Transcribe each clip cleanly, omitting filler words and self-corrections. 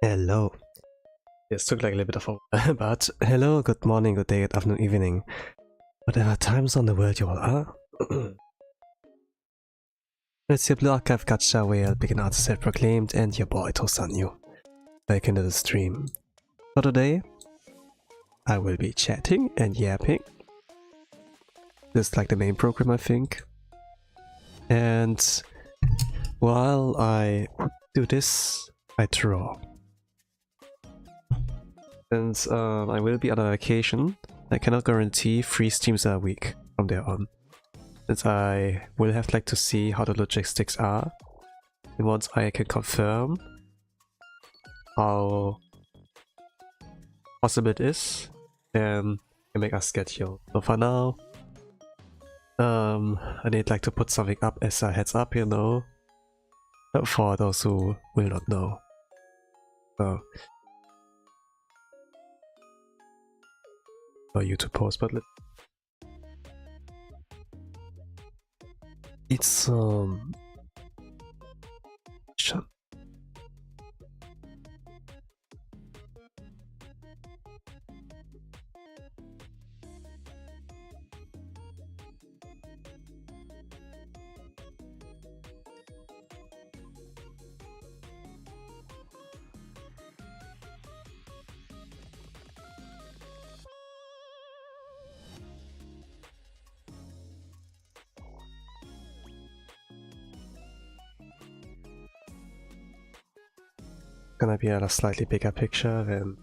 Hello. This took like a little bit of a while, but hello, good morning, good day, good afternoon, evening. Whatever times on the world you all are. It's your Blue Archive Gacha whale, beginner artist self-proclaimed, and your boy Tosanyu. Back into the stream. For today, I will be chatting and yapping. Just like the main program, I think. And while I do this, I draw. Since I will be on a vacation, I cannot guarantee 3 streams a week from there on. Since I will have to see how the logistics are. And once I can confirm how possible it is, then I can make a schedule. So for now, I need to put something up as a heads up, for those who will not know. So for you to post, but it's gonna be a slightly bigger picture than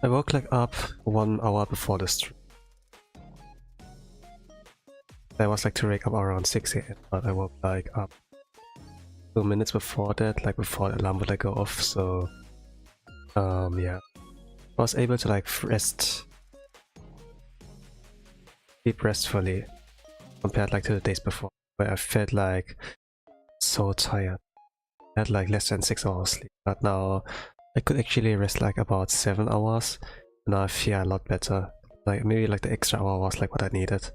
I woke up 1 hour before the stream. I was to wake up around 6 AM, but I woke up 2 minutes before that, before the alarm would go off, so yeah. I was able to rest, sleep restfully compared to the days before, where I felt so tired. I had less than 6 hours sleep, but now I could actually rest about 7 hours, and now I feel a lot better. Maybe the extra hour was what I needed.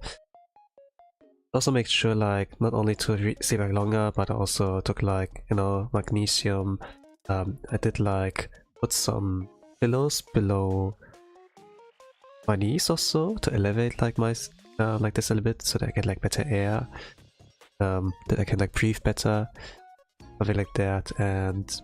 Also make sure not only to sleep longer, but I also took magnesium. I did put some pillows below my knees or so to elevate my this a little bit, so that I get better air, that I can breathe better, something like that. And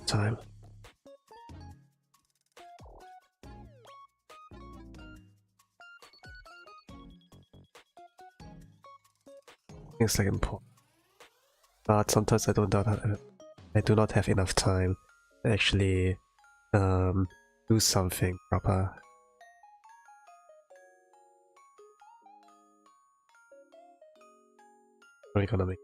time. It's important, but sometimes I do not have enough time to actually do something proper. For economic.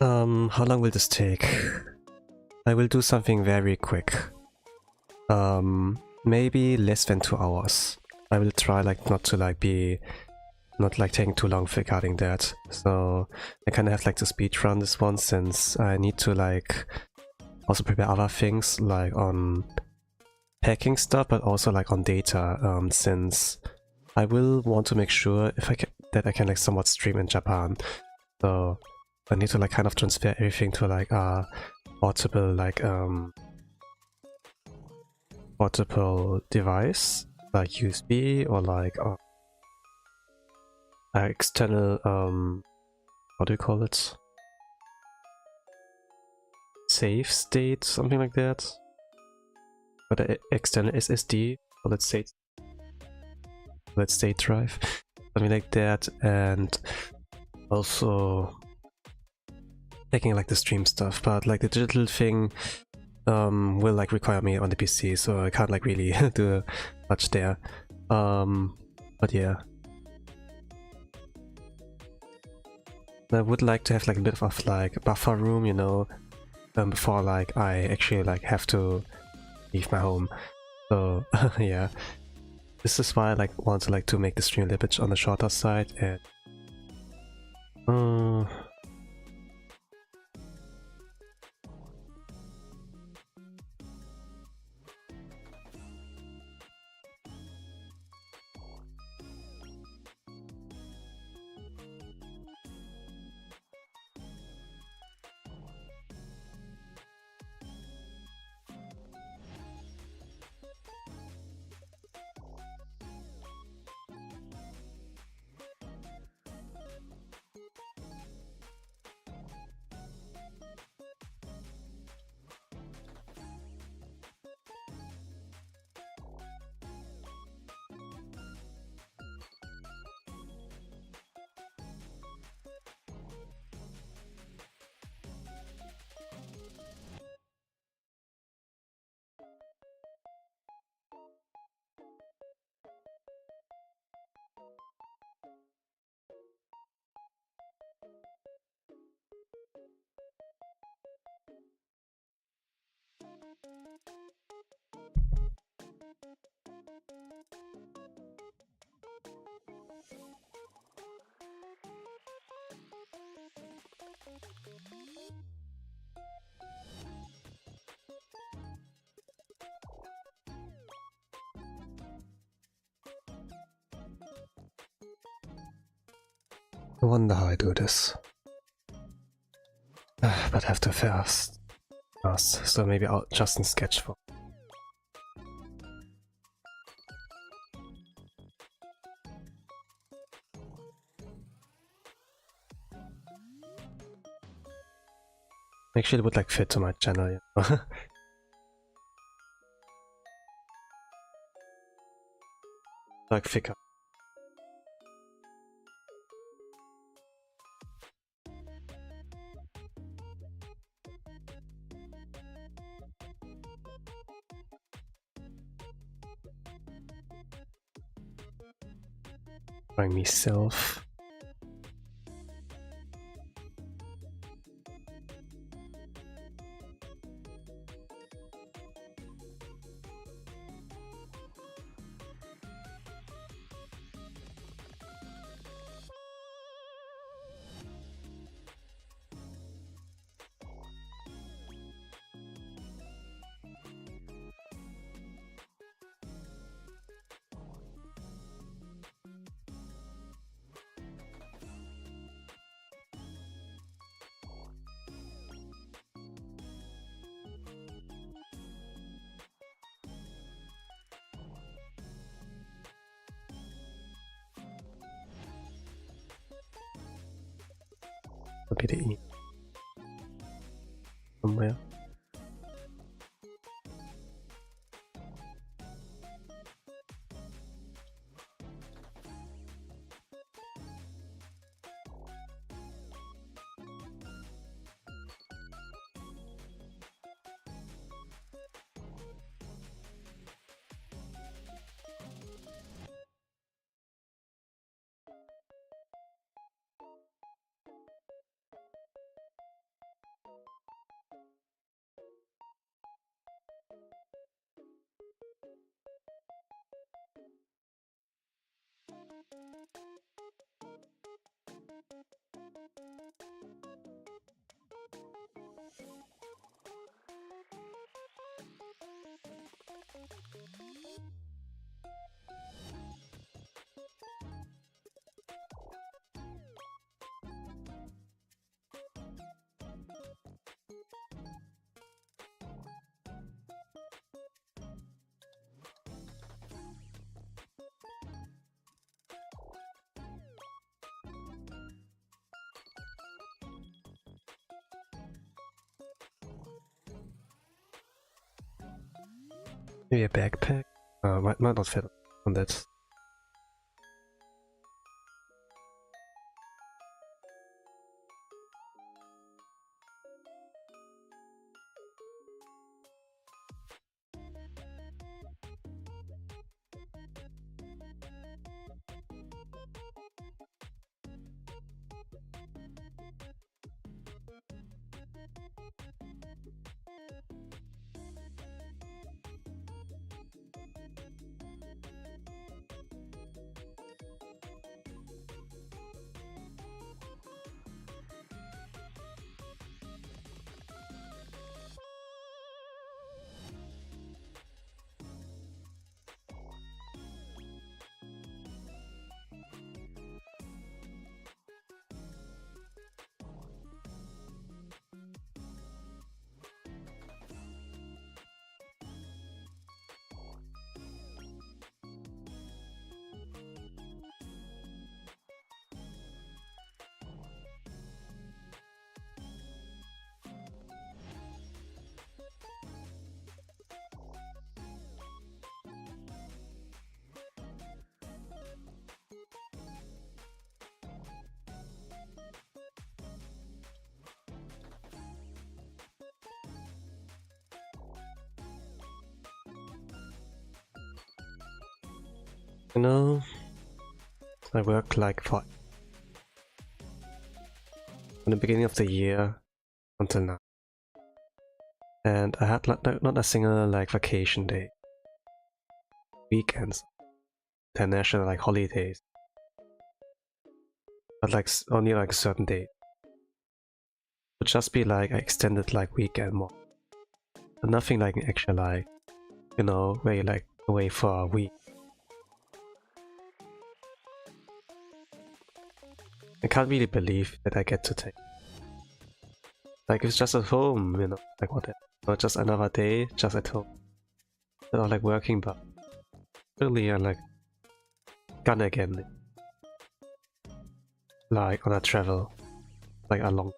How long will this take? I will do something very quick. Maybe less than 2 hours. I will try like not to like not like taking too long regarding that. So I kind of have like to speed run this one since I need to like also prepare other things like on packing stuff, but also like on data, since I will want to make sure if I can that I can like somewhat stream in Japan. So I need to like kind of transfer everything to like a portable like portable device like USB or like external what do you call it? Save state, something like that. But an external SSD, or let's say drive, something like that, and also taking like the stream stuff. But like the digital thing will like require me on the PC, so I can't like really do much there. But yeah. I would like to have like a bit of like buffer room, you know, before like I actually like have to leave my home. So yeah, this is why I like want to like to make the stream a little bit on the shorter side. And I wonder how I do this. But I have to fast. So maybe I'll just in sketch for. Actually, it would like fit to my channel, you know? Like thicker. Bring myself. Would be the E. Somewhere. Maybe a backpack? Might not fit on that. You know, I worked like for from the beginning of the year until now, and I had like not a single like vacation day, weekends, international like holidays, but like only like a certain day. Would just be like an extended like weekend more, but nothing like an actual like, you know, where you like away for a week. I can't really believe that I get to take. Like, it's just at home, you know, like whatever. Or just another day, just at home. Not like working, but really I'm like gonna again. Like on a travel, like a long,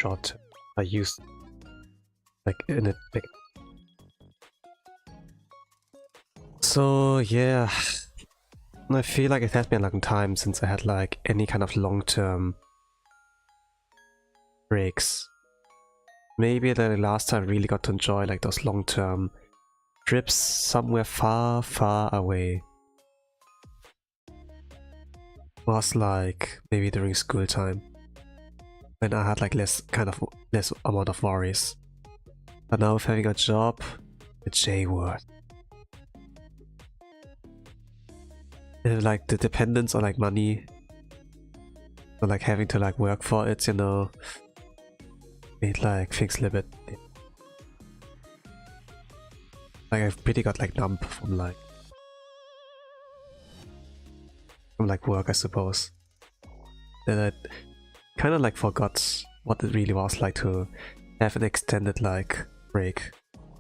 short. I used like in it big. So yeah. I feel like it has been a long time since I had like any kind of long-term breaks. Maybe the last time I really got to enjoy like those long-term trips somewhere far, far away was like maybe during school time when I had like less amount of worries. But now with having a job, the J word. Like the dependence on like money, or like having to like work for it, you know, made like things a little bit. Like I've pretty got like numb from work, I suppose. Then I kind of like forgot what it really was like to have an extended like break,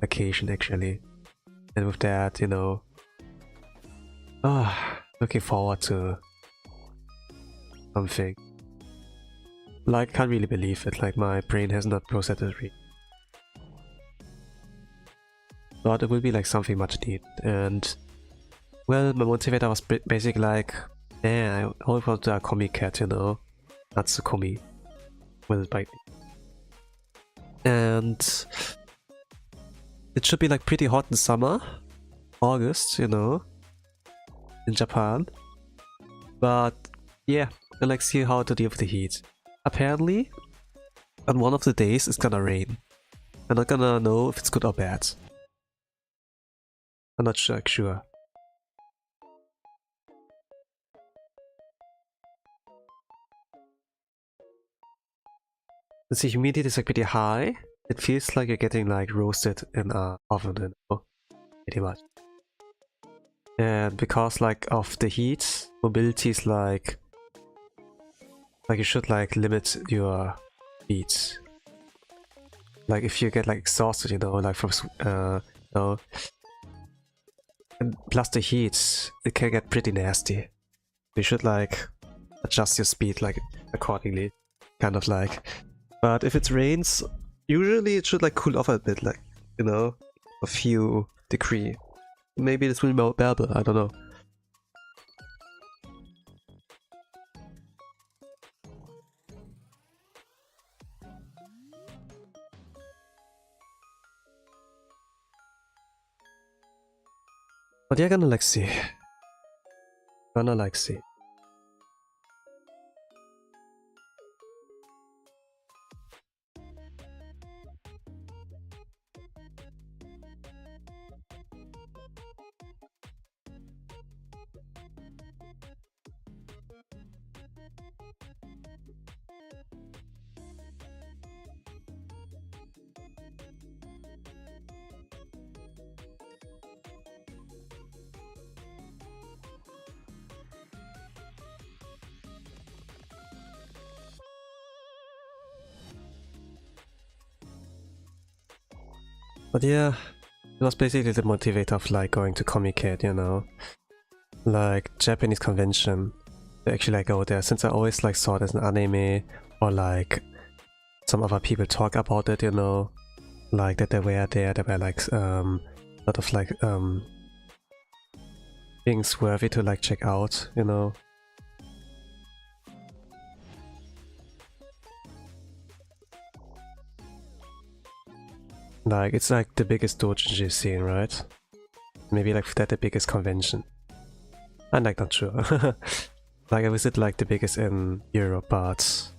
vacation actually, and with that, you know, looking forward to something. Like, can't really believe it, like my brain has not processed it really. But it will be like something much needed, and well, my motivator was basically like, yeah, I always want to do a comic cat, you know, Natsukumi will bite me. And it should be like pretty hot in summer, August, you know, in Japan. But yeah, I like see how to deal with the heat. Apparently, on one of the days it's gonna rain. I'm not gonna know if it's good or bad. I'm not sure. Since the humidity is like pretty high, it feels like you're getting like roasted in an oven, you know, pretty much. And because like of the heat, mobility is like you should like limit your speed. Like if you get like exhausted, you know, like from you know, and plus the heat, it can get pretty nasty. You should like adjust your speed like accordingly, kind of like. But if it rains, usually it should like cool off a bit, like, you know, a few degrees. Maybe this will be more bearable, I don't know. But yeah, gonna like see. Gonna like see. But yeah, it was basically the motivator of like going to Comic-Con, you know, like Japanese convention to actually like go there, since I always like saw it as an anime or like some other people talk about it, you know, like that they were there, they were like a lot of like things worthy to like check out, you know. Like, it's like the biggest doujinshi scene, right? Maybe like that the biggest convention. I'm like not sure. Like I visit like the biggest in Europe, but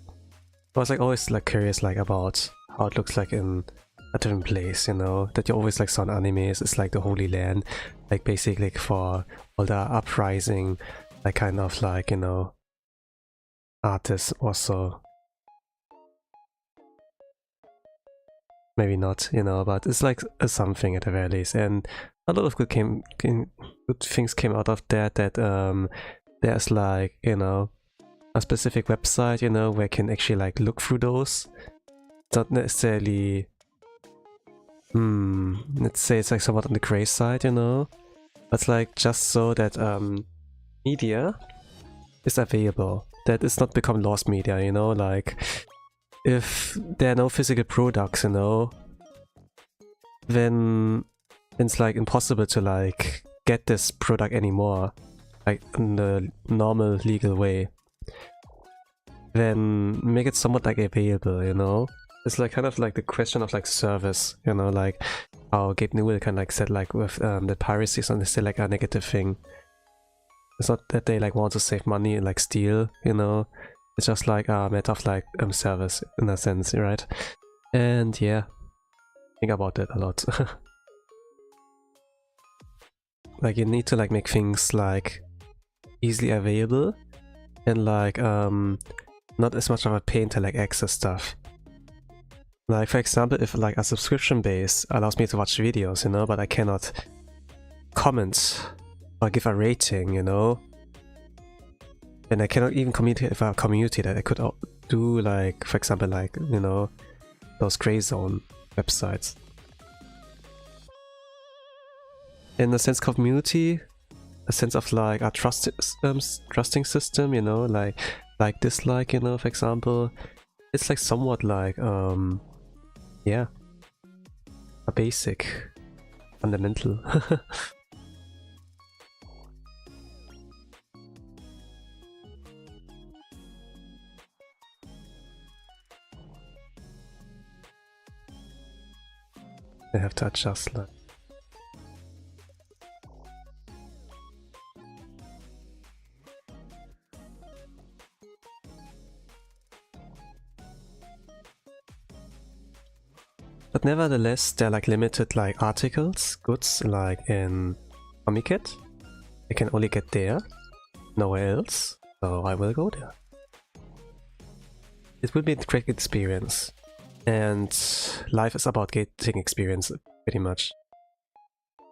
I was like always like curious like about how it looks like in a different place, you know? That you always like saw in animes, it's like the Holy Land, like basically for all the uprising, like kind of like, you know, artists also. Maybe not, you know, but it's like a something at the very least, and a lot of good things came out of that. That there's like, you know, a specific website, you know, where you can actually like look through those. It's not necessarily, let's say it's like somewhat on the gray side, you know, but it's like just so that media is available, that it's not become lost media, you know, like. If there are no physical products, you know, then it's like impossible to like get this product anymore, like in the normal legal way. Then make it somewhat like available, you know. It's like kind of like the question of like service, you know, like how Gabe Newell kind of like said like with the piracy is not still like a negative thing. It's not that they like want to save money and like steal, you know. It's just like a matter of like service in a sense, right? And yeah, think about that a lot. Like you need to like make things like easily available and like not as much of a pain to like access stuff. Like for example, if like a subscription base allows me to watch videos, you know, but I cannot comment or give a rating, you know. And I cannot even communicate with a community that I could do, like, for example, like, you know, those gray zone websites. In a sense, community, a sense of like a trusting system, you know, like dislike, you know, for example, it's like somewhat like, yeah, a basic, fundamental. I have to adjust that. But nevertheless, they're like limited like articles, goods like in Comic-Con. I can only get there, nowhere else, so I will go there. It will be a great experience. And life is about getting experience, pretty much.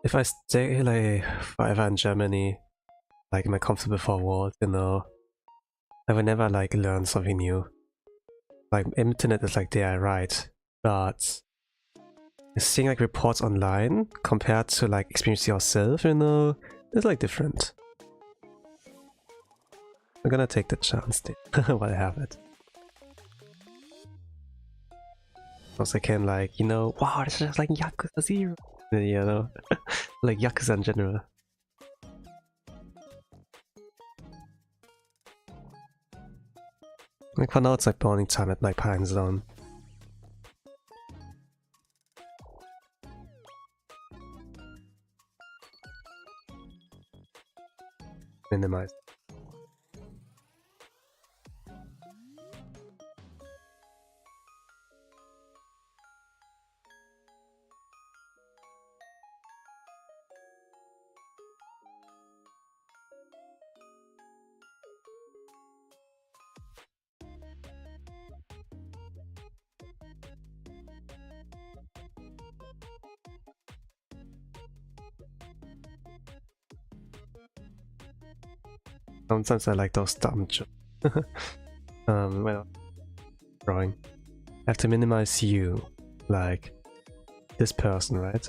If I stay like forever in Germany, like in my comfortable four walls, you know, I will never like learn something new. Like internet is like there, right? But seeing like reports online compared to like experience yourself, you know, it's like different. I'm gonna take the chance while I have it. Also, I can like, you know, wow, this is just like Yakuza 0. You know, like Yakuza in general. Like for now, it's like morning time at my time zone. Minimize. Sometimes I like those dumb jokes. Well, drawing. I have to minimize you, like this person, right?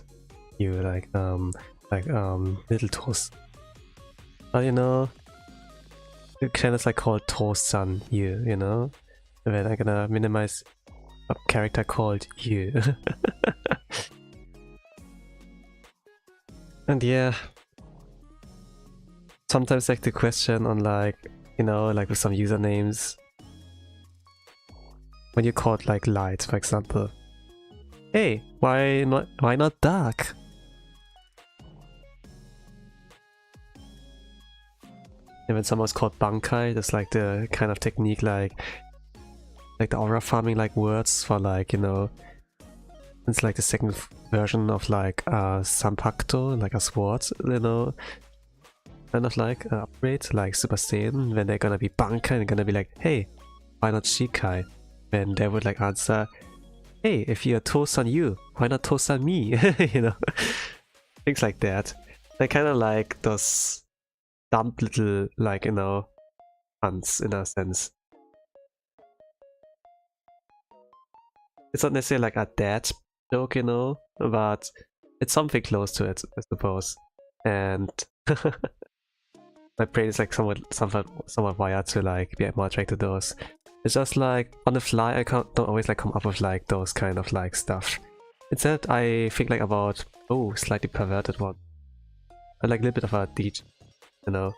You like little toast. But you know, you kind of like called toast son you know? And then I'm gonna minimize a character called you. And yeah, sometimes like the question on like, you know, like with some usernames, when you called like light, for example, hey, why not dark? And when someone's called Bankai, that's like the kind of technique like the aura farming like words for like, you know, it's like the second version of like Sanpakto, like a sword, you know, kind of like upgrade, like Super Saiyan, when they're gonna be Bankai, they're gonna be like, hey, why not Shikai? And they would like answer, hey, if you're toast on you, why not toast on me? You know, things like that. They kind of like those dumb little, like, you know, puns in a sense. It's not necessarily like a dad joke, you know, but it's something close to it, I suppose. And my brain is like somewhat wired to like be more attracted to those. It's just like on the fly, I don't always like come up with like those kind of like stuff. Instead, I think like about, oh, slightly perverted one. I like a little bit of a DJ, you know.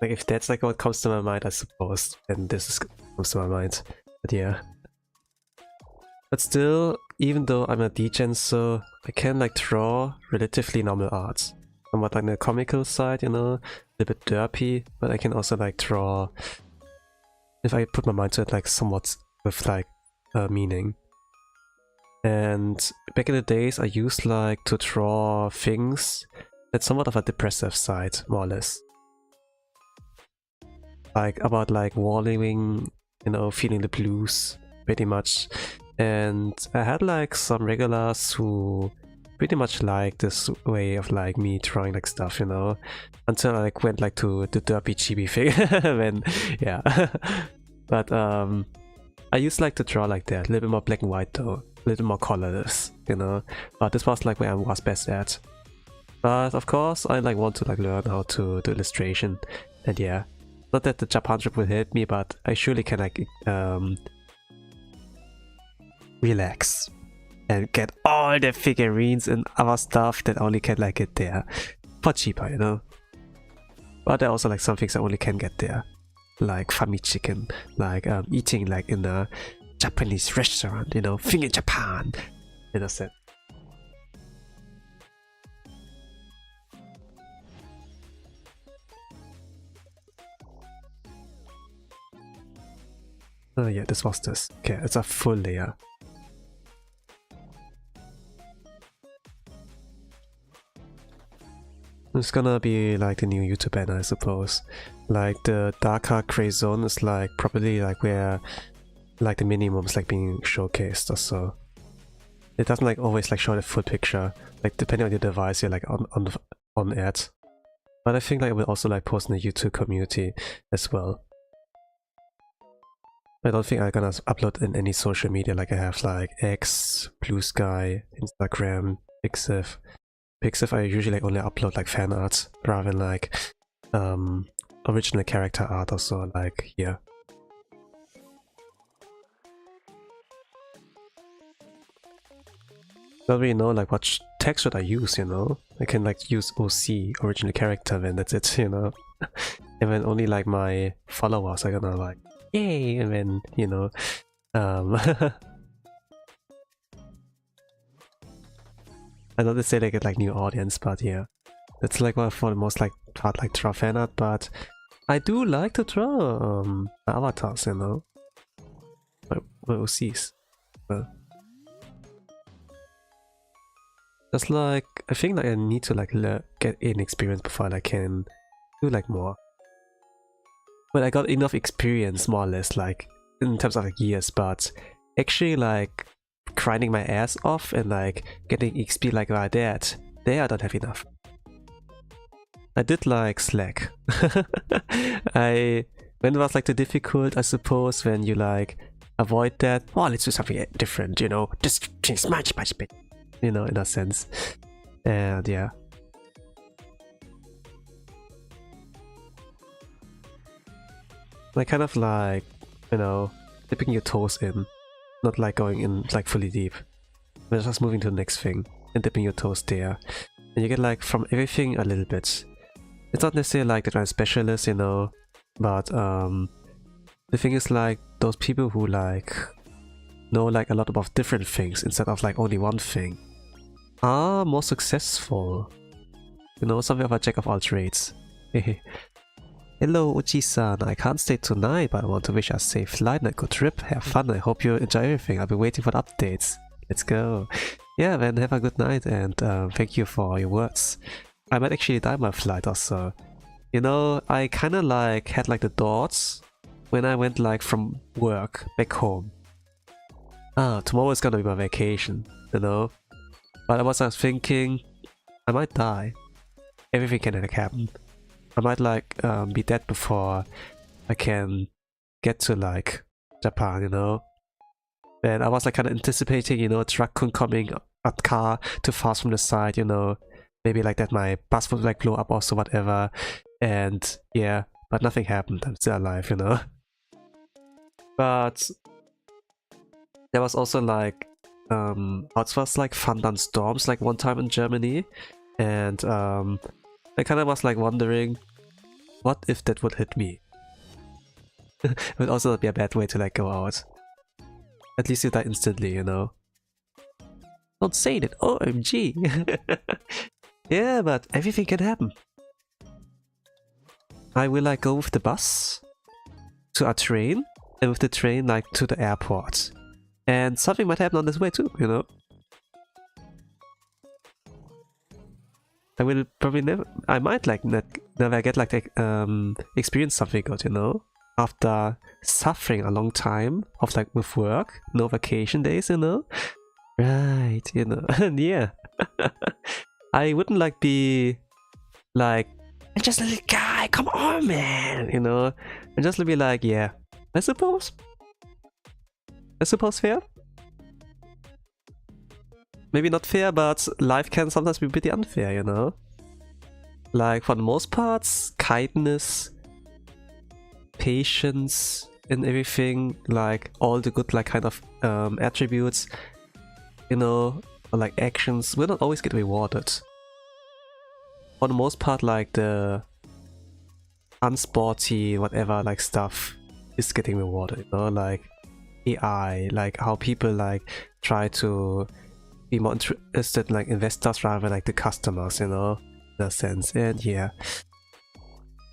Like if that's like what comes to my mind, I suppose, then comes to my mind. But yeah. But still, even though I'm a degen, so I can like draw relatively normal art. Somewhat like the comical side, you know, a little bit derpy, but I can also like draw, if I put my mind to it, like somewhat with like meaning. And back in the days, I used like to draw things that's somewhat of a depressive side, more or less. Like about like wallowing, you know, feeling the blues, pretty much. And I had like some regulars who pretty much liked this way of like me drawing like stuff, you know, until I like went like to the derpy chibi thing. When yeah. But I used like to draw like that, a little bit more black and white though, a little more colorless, you know. But this was like where I was best at. But of course I like want to like learn how to do illustration, and yeah. Not that the Japan trip will help me, but I surely can like relax and get all the figurines and other stuff that only can like get there for cheaper, you know. But there are also like some things I only can get there, like Fami chicken, like eating like in a Japanese restaurant, you know, thing in Japan, in a sense. Oh yeah, this was this. Okay, it's a full layer. It's gonna be like the new YouTube banner, I suppose. Like the darker gray zone is like probably like where like the minimum is like being showcased or so. It doesn't like always like show the full picture. Like depending on your device, you're like on it. But I think like I will also like post in the YouTube community as well. I don't think I'm gonna upload in any social media like I have like X, Blue Sky, Instagram, Pixiv. Pixiv I usually like only upload like fan art rather than like original character art or so like here. Don't really know like what text should I use, you know? I can like use OC, original character, then that's it, you know? And then only like my followers are gonna like, yay, and then, you know, I don't want to say they get like new audience, but yeah. That's like what for the most like part like draw fan art, but I do like to draw my avatars, you know? My OCs. Just like, I think like I need to like get in experience before I can do like more. But I got enough experience more or less like in terms of like years, but actually like grinding my ass off and like getting XP like that, there I don't have enough. I did like Slack. When it was like too difficult, I suppose, when you like avoid that, well, let's do something different, you know, just change much bit. You know, in a sense. And yeah. Like kind of like, you know, dipping your toes in. Not like going in like fully deep. But just moving to the next thing and dipping your toes there. And you get like from everything a little bit. It's not necessarily like that I'm a specialist, you know, but the thing is like those people who like know like a lot about different things instead of like only one thing are more successful. You know, something of a jack of all trades. Hello Uchi-san, I can't stay tonight, but I want to wish us a safe flight and a good trip. Have fun, I hope you enjoy everything. I'll be waiting for the updates. Let's go. Yeah, then have a good night and thank you for your words. I might actually die my flight also. You know, I kinda like had like the thoughts when I went like from work back home. Ah, tomorrow is gonna be my vacation, you know? But I was thinking, I might die. Everything can like happen. I might like be dead before I can get to like Japan, you know? And I was like kind of anticipating, you know, a truck coming, a car too fast from the side, you know? Maybe like that my bus would like blow up or so whatever. And yeah, but nothing happened. I'm still alive, you know? But there was also like it was like thunderstorms like one time in Germany, and I kind of was like wondering, what if that would hit me? It would also be a bad way to like go out. At least you die instantly, you know. Don't say that, OMG! Yeah, but everything can happen. I will like go with the bus to a train, and with the train like to the airport. And something might happen on this way too, you know? I will probably never... I might like never get like experience something good, you know? After suffering a long time of like with work, no vacation days, you know? Right, you know? And yeah. I wouldn't like be like, I'm just a little guy, come on man, you know? And just be like, yeah, I suppose fair? Maybe not fair, but life can sometimes be pretty unfair, you know? Like, for the most parts, kindness, patience, and everything, like, all the good, like, kind of attributes, you know, or, like, actions, will not always get rewarded. For the most part, like, the unsporty, whatever, like, stuff is getting rewarded, you know? Like, AI, like how people like try to be more interested in like investors rather than like the customers, you know, in a sense. And yeah,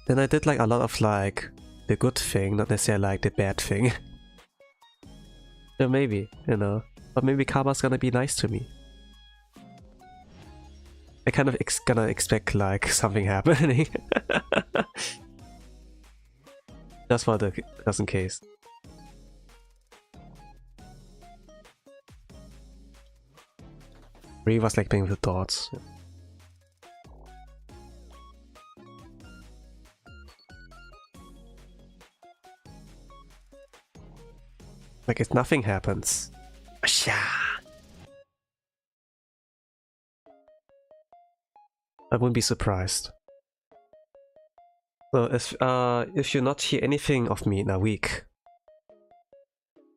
then I did like a lot of like the good thing, not necessarily like the bad thing. So maybe, you know, but maybe karma's gonna be nice to me. I kind of gonna expect like something happening. Just for in case. Really was like playing with the thoughts. Like if nothing happens. I wouldn't be surprised. So if you not hear anything of me in a week,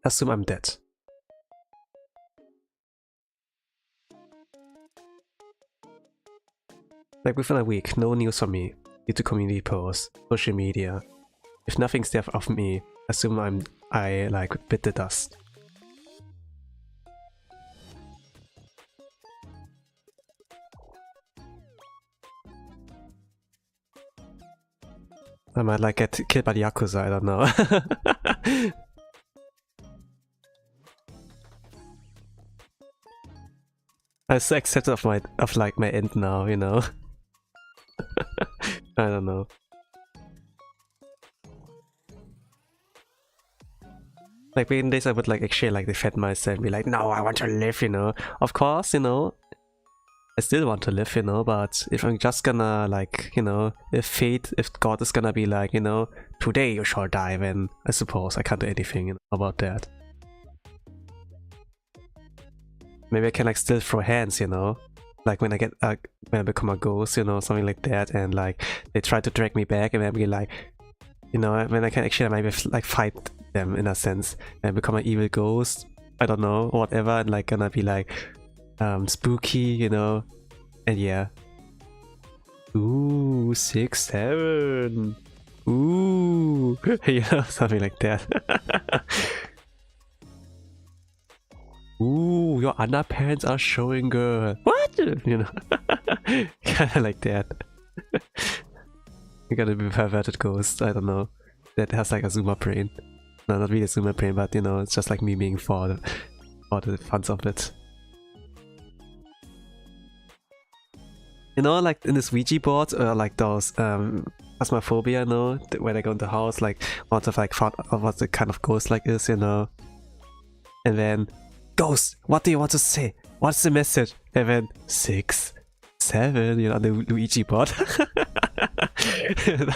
assume I'm dead. Like within a week, no news from me due to community posts, social media. If nothing's there of me, assume I like bit the dust. I might like get killed by the Yakuza, I don't know. I'm so accepted of my end now, you know. I don't know. Like back in days I would like actually like defend myself and be like, no, I want to live, you know. Of course, you know, I still want to live, you know, but if I'm just gonna like, you know, if God is gonna be like, you know, today you shall die, then I suppose I can't do anything about that. Maybe I can like still throw hands, you know, like when I get when I become a ghost, you know, something like that, and like they try to drag me back, and then be like, you know, when I can actually maybe like fight them in a sense and become an evil ghost. I don't know, whatever, and like gonna be like spooky, you know, and yeah. Ooh, 6, 7. Ooh, you know, something like that. Ooh, your underpants are showing, girl. What? You know, kinda like that. You gotta be a perverted ghost, I don't know. That has like a zoomer brain. No, not really a zoomer brain, but you know, it's just like me being for the funs of it. You know, like in this Ouija board, like those phasmophobia, you know, when I go in the house, like want to like find out what the kind of ghost like is, you know. And then, ghost, what do you want to say? What's the message? And then 6, 7, you know, on the Ouija board.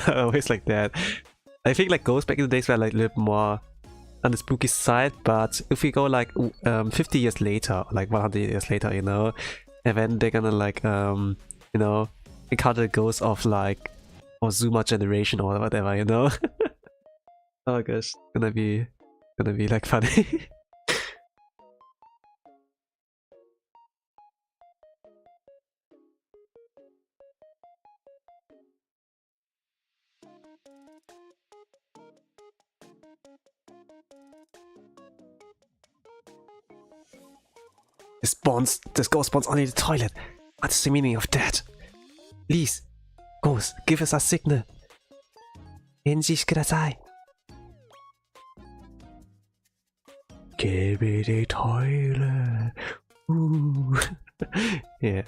Always like that. I think like ghosts back in the days were like a little more on the spooky side, but if we go like 50 years later, like 100 years later, you know, and then they're gonna like you know, encounter the ghosts of like or Zoomer generation or whatever, you know. Oh gosh, gonna be like funny. This ghost spawns only the toilet. What's the meaning of that? Please, ghost, give us a signal. 返事ください. Give me the toilet. Ooh. Yeah.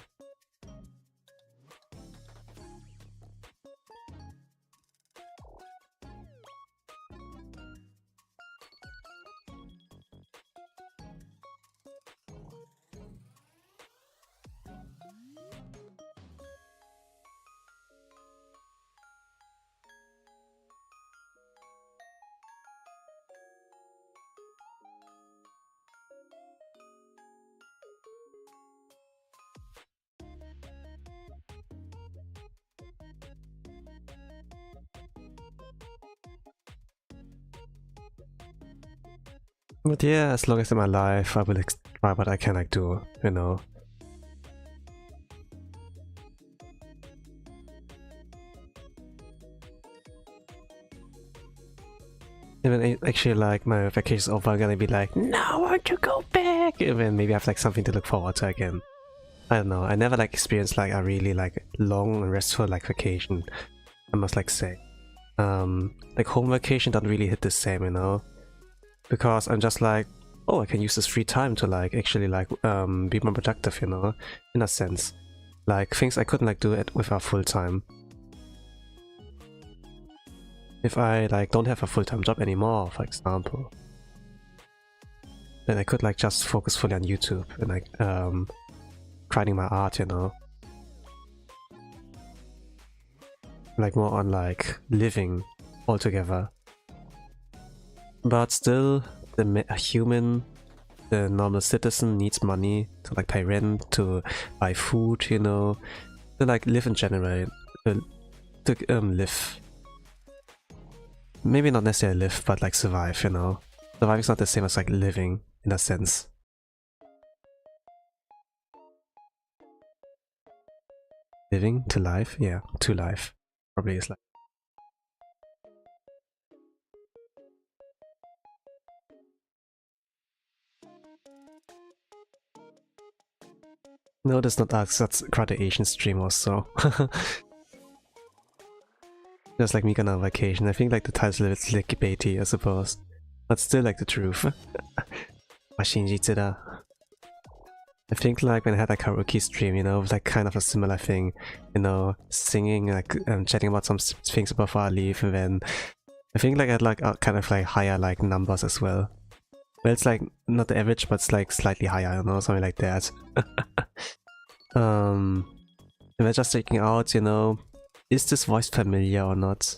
But yeah, as long as I'm alive, I will try what I can like do, you know. Even actually like my vacation's over, I'm gonna be like, no, I want to go back! And then maybe I have like something to look forward to again. I don't know, I never like experienced like a really like long and restful like vacation, I must like say. Like home vacation doesn't really hit the same, you know. Because I'm just like, oh, I can use this free time to like actually like be more productive, you know, in a sense. Like things I couldn't like do it with a full time. If I like don't have a full-time job anymore, for example, then I could like just focus fully on YouTube and like creating my art, you know. Like more on like living altogether. But still, the human, the normal citizen needs money to like pay rent, to buy food, you know, to like live in general, to live. Maybe not necessarily live, but like survive, you know. Surviving is not the same as like living in a sense. Living to life? Yeah, to life. Probably is like. No, that's not us, that's quite the Asian stream also. Just like me going on vacation. I think like the title's a little bit clickbaity, I suppose. But still like the truth. I think like when I had a karaoke stream, you know, it was like kind of a similar thing. You know, singing, like chatting about some things before I leave, and then I think like I had like kind of like higher like numbers as well. Well, it's like not the average, but it's like slightly higher, I don't know, something like that. And we're just checking out, you know, is this voice familiar or not?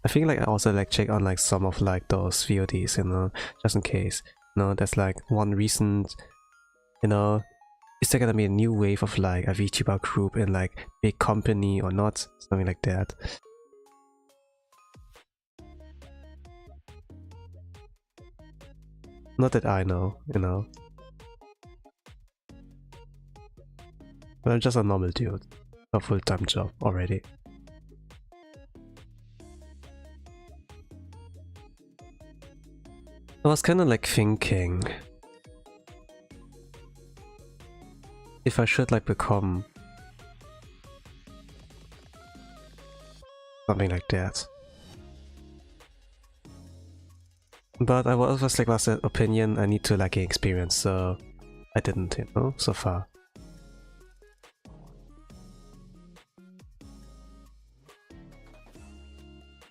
I think like I also like check on like some of like those VODs, you know, just in case. You know, there's like one recent, you know, is there gonna be a new wave of like a VTuber group in like big company or not? Something like that. Not that I know, you know. But I'm just a normal dude. A full-time job already. I was kinda like thinking if I should like become something like that. But I was like, was the opinion I need to like gain experience, so I didn't, you know, so far.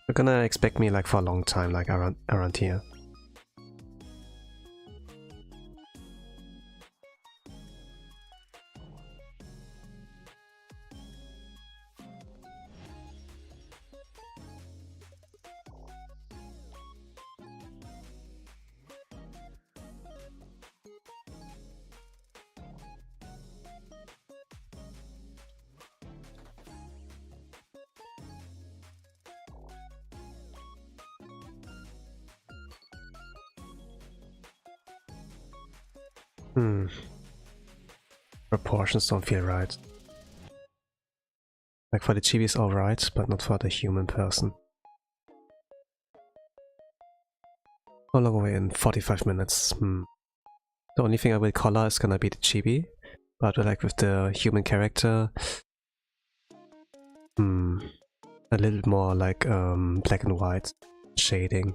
You're gonna expect me like for a long time, like around here. Proportions don't feel right. Like for the chibi is alright, but not for the human person. How long are we in? 45 minutes. The only thing I will color is gonna be the chibi, but like with the human character, a little more like black and white shading.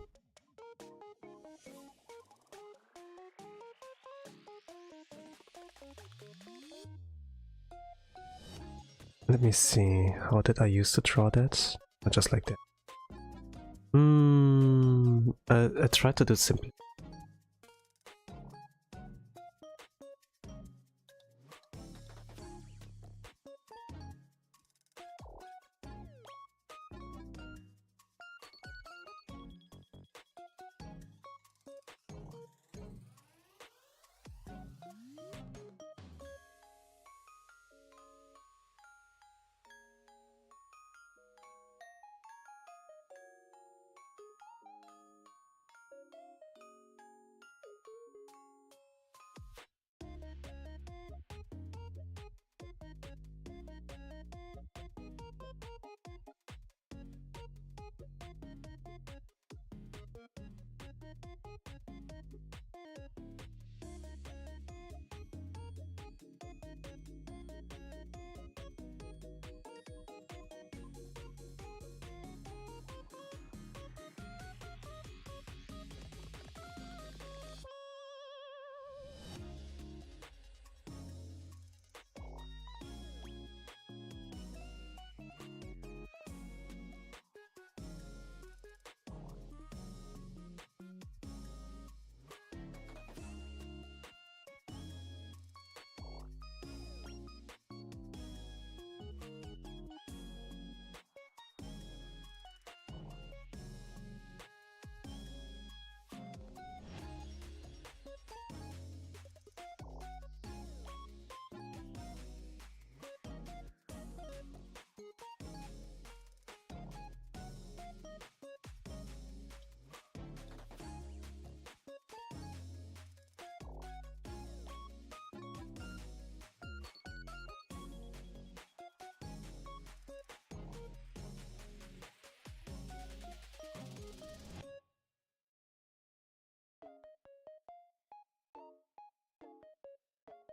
Let me see, how did I used to draw that? Just like that. I tried to do it simply.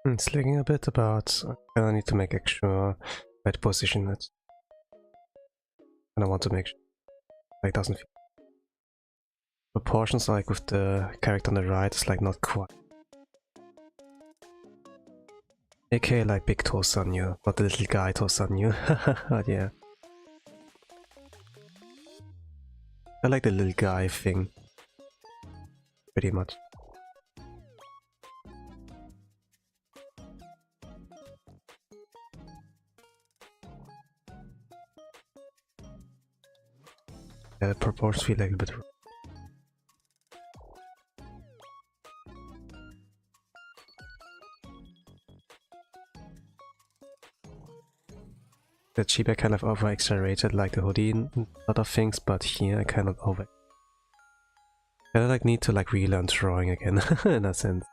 It's lagging a bit, but I need to make sure where to position it. And I want to make sure like, it doesn't feel proportions like with the character on the right is like not quite. AKA like big Tosanyu, not the little guy Tosanyu. But yeah. I like the little guy thing. Pretty much. Yeah, the proportions feel like a bit. The Chiba kind of over-exaggerated like the hoodie and a lot of things, but here I kind of over. I like need to like relearn drawing again in a sense.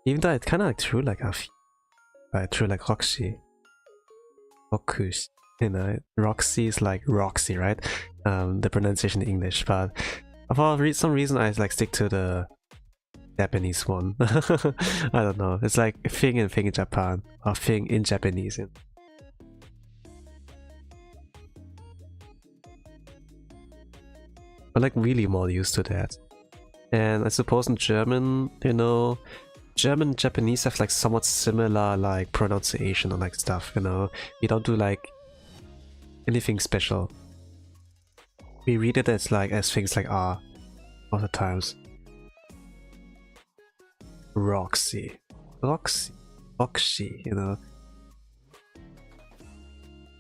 Even though it kind of like true like true like Roxy, Rokus, you know, Roxy is like Roxy, right? The pronunciation in English, but for some reason I like stick to the Japanese one. I don't know. It's like a thing in Japan or thing in Japanese. I'm like really more used to that. And I suppose in German, you know, German and Japanese have like somewhat similar like pronunciation and like stuff, you know. We don't do like anything special. We read it as like as things like R all the times. Roxy. Roxy, you know.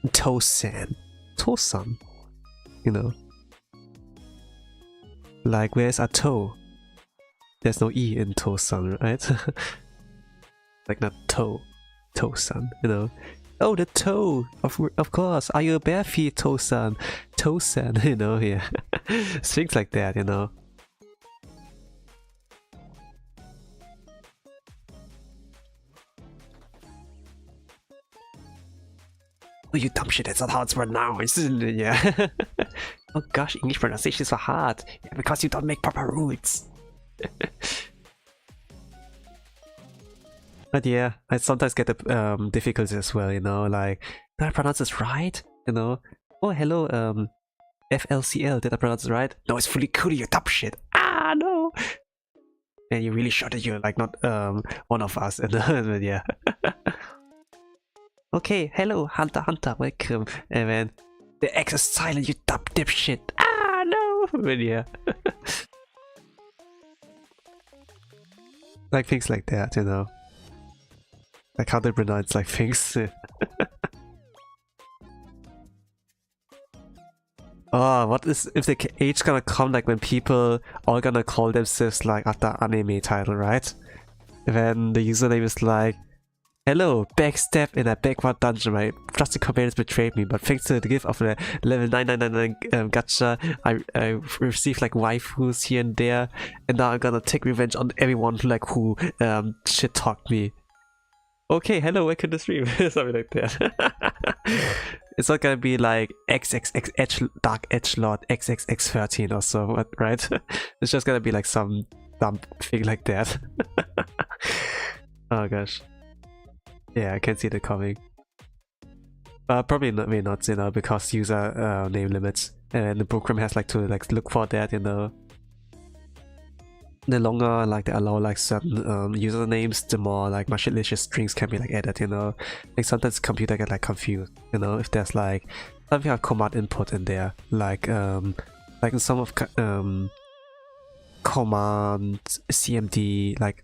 Tosan, you know. Like, where's a toe? There's no E in Tosan, right? Like, not toe. Tosan, you know? Oh, the toe! Of course! Are you a bare feet, Tosan? Tosan, you know, yeah. Things like that, you know? Oh, you dumb shit, that's not how it's pronounced, yeah. Oh gosh, English pronunciation is so hard. Yeah, because you don't make proper rules. But yeah, I sometimes get the difficulties as well, you know, like, did I pronounce this right? You know? Oh, hello, FLCL, did I pronounce it right? No, it's fully cool, you dumb shit. Ah, no! And you really shot at you, like, not one of us, but yeah. Okay, hello, Hunter, welcome. And then the X is silent, you dumb dipshit. Ah, no! But yeah. Like things like that, you know. Like how they pronounce like things. Oh, what is if the age gonna come like when people all gonna call themselves like after anime title, right? And then the username is like, hello, backstab in a backward dungeon. My trusted companions betrayed me, but thanks to the gift of the level 9999 gacha, I received like waifus here and there, and now I'm gonna take revenge on everyone who shit talked me. Okay, hello, welcome to the stream. Something like that. It's not gonna be like XXX Dark Edgelord XXX13 or so, right? It's just gonna be like some dumb thing like that. Oh gosh. Yeah, I can see that coming. Probably not, may not, you know, because user name limits, and the program has like to like look for that, you know. The longer like they allow like certain usernames, the more like malicious strings can be like added, you know. Like sometimes computer get like confused, you know, if there's like something like command input in there, like in some of command CMD like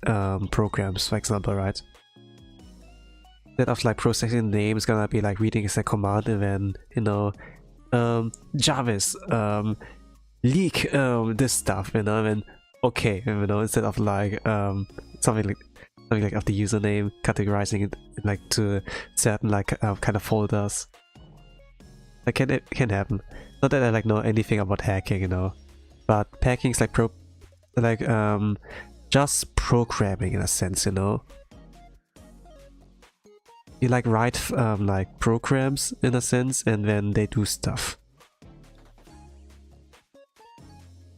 programs, for example, right? Instead of like processing names, gonna be like reading as a command, and then you know, Jarvis leak this stuff, you know, and okay, you know, instead of like something like of the username, categorizing it like to certain like kind of folders. Like it can happen. Not that I like know anything about hacking, you know, but hacking is like just programming in a sense, you know. You like write like programs in a sense, and then they do stuff.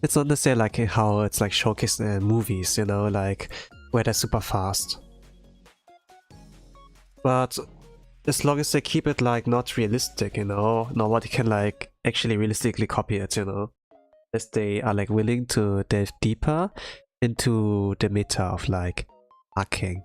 It's not necessarily like how it's like showcased in movies, you know, like where they're super fast. But as long as they keep it like not realistic, you know, nobody can like actually realistically copy it, you know. As they are like willing to delve deeper into the meta of like hacking.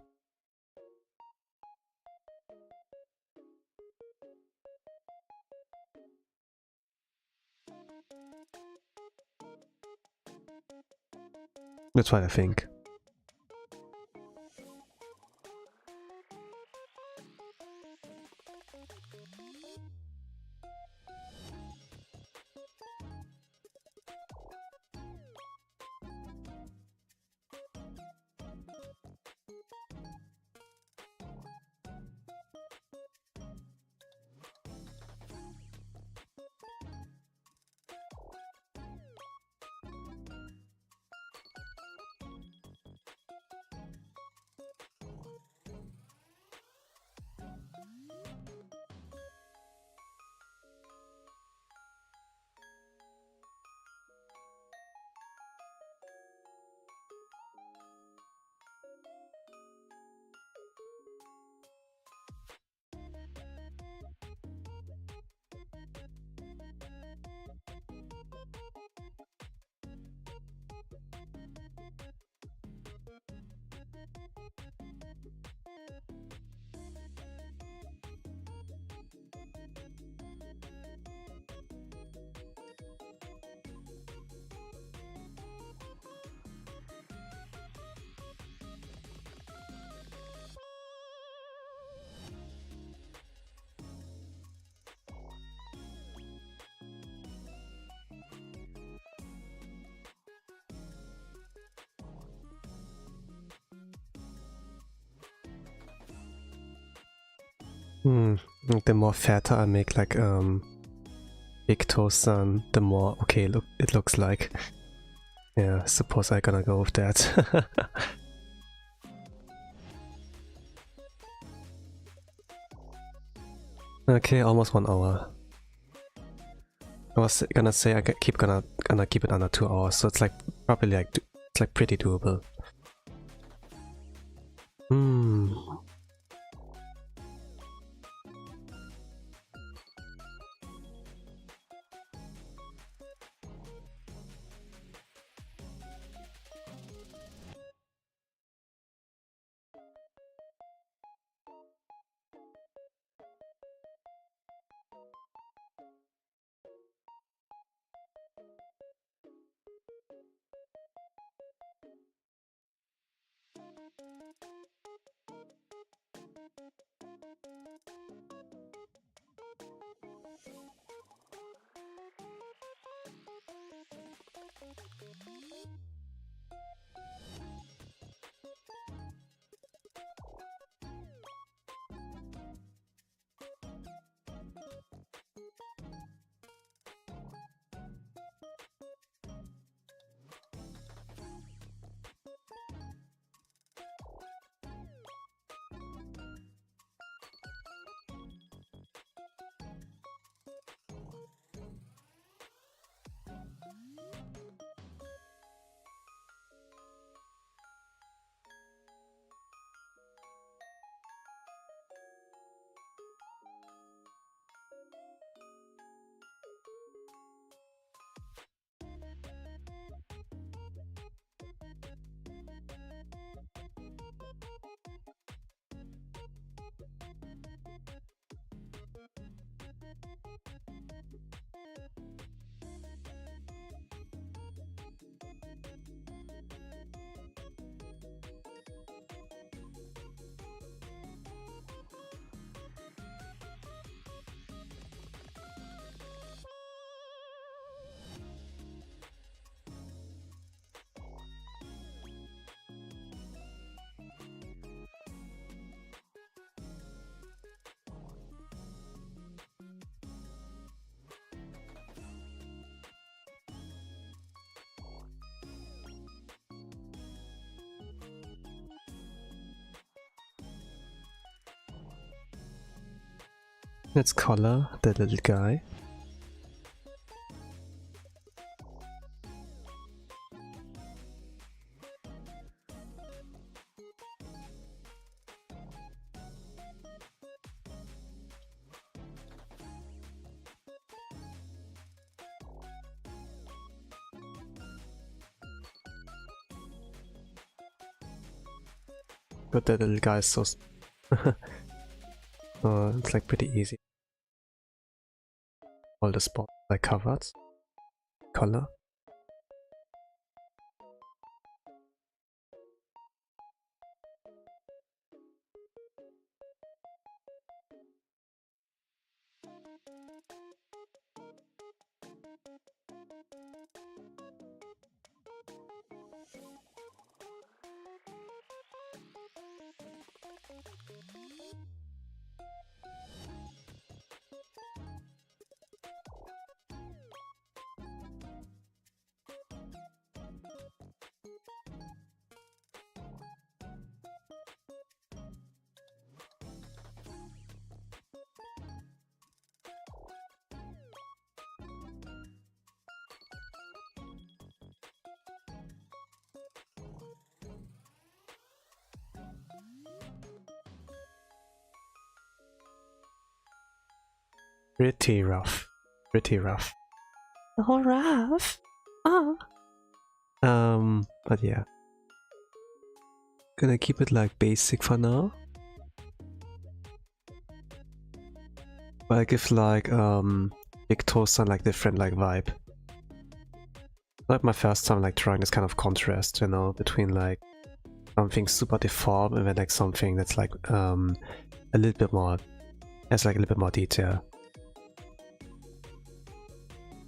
That's what I think. The more fatter I make like big toast, the more okay look it looks like. Yeah, suppose I'm gonna go with that. Okay, almost 1 hour. I was gonna say I gonna keep it under 2 hours, so it's like probably like it's like pretty doable. Let's color the little guy. but that little guy is so it's like pretty easy. All the spots like covered. Color. Pretty rough. Pretty rough. Oh, rough. But yeah. Gonna keep it like basic for now. But I give like big toast and like different like vibe. Like my first time like trying this kind of contrast, you know, between like something super deformed and then like something that's like a little bit more, has like a little bit more detail.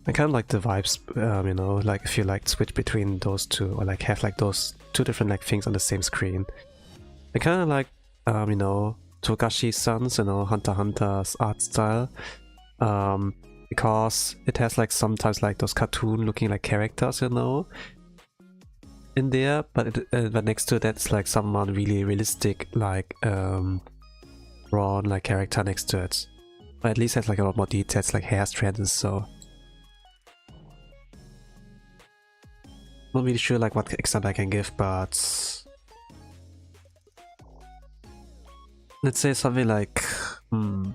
I kind of like the vibes, you know, like if you like switch between those two or like have like those two different like things on the same screen. I kind of like, you know, Togashi-san's, you know, Hunter x Hunter's art style, because it has like sometimes like those cartoon looking like characters, you know, in there, but but next to that's like someone really realistic like drawn like character next to it, or at least has like a lot more details like hair strands and so. Not really sure like what example I can give, but let's say something like you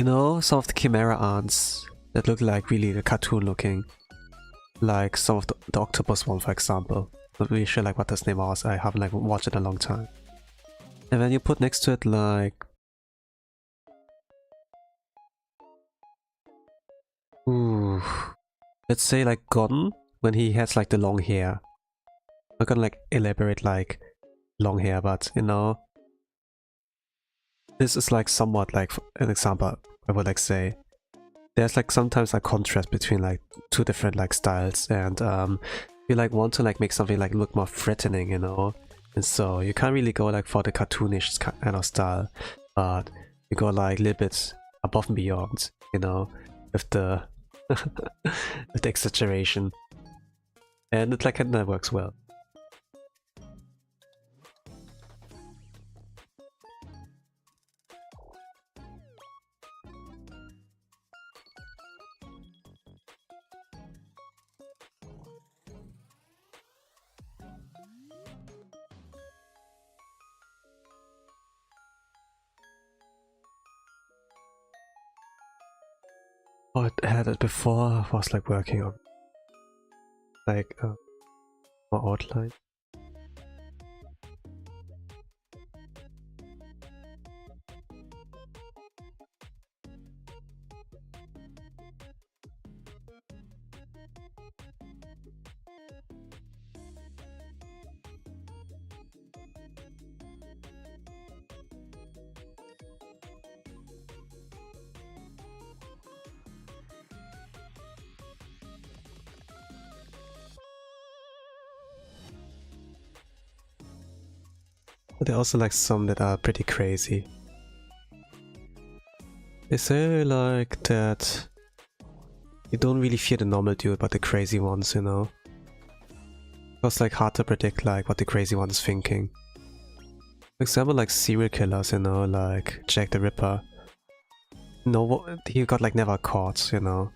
know, some of the Chimera ants that look like really cartoon looking, like some of the octopus one, for example. Not really sure like what this name was. I haven't like watched it in a long time. And then you put next to it like, ooh, let's say like Gordon when he has like the long hair. I'm not gonna like elaborate like long hair, but you know, this is like somewhat like an example. I would like say there's like sometimes a contrast between like two different like styles, and you like want to like make something like look more threatening, you know. And so you can't really go like for the cartoonish kind of style, but you go like a little bit above and beyond, you know, with the with the exaggeration, and it like kind of works well. Oh, I had it before. I was like working on like more outline. But there are also like some that are pretty crazy. They say like that you don't really fear the normal dude, but the crazy ones, you know. It's like hard to predict like what the crazy one's thinking. For example, like serial killers, you know, like Jack the Ripper. No, he got like never caught, you know.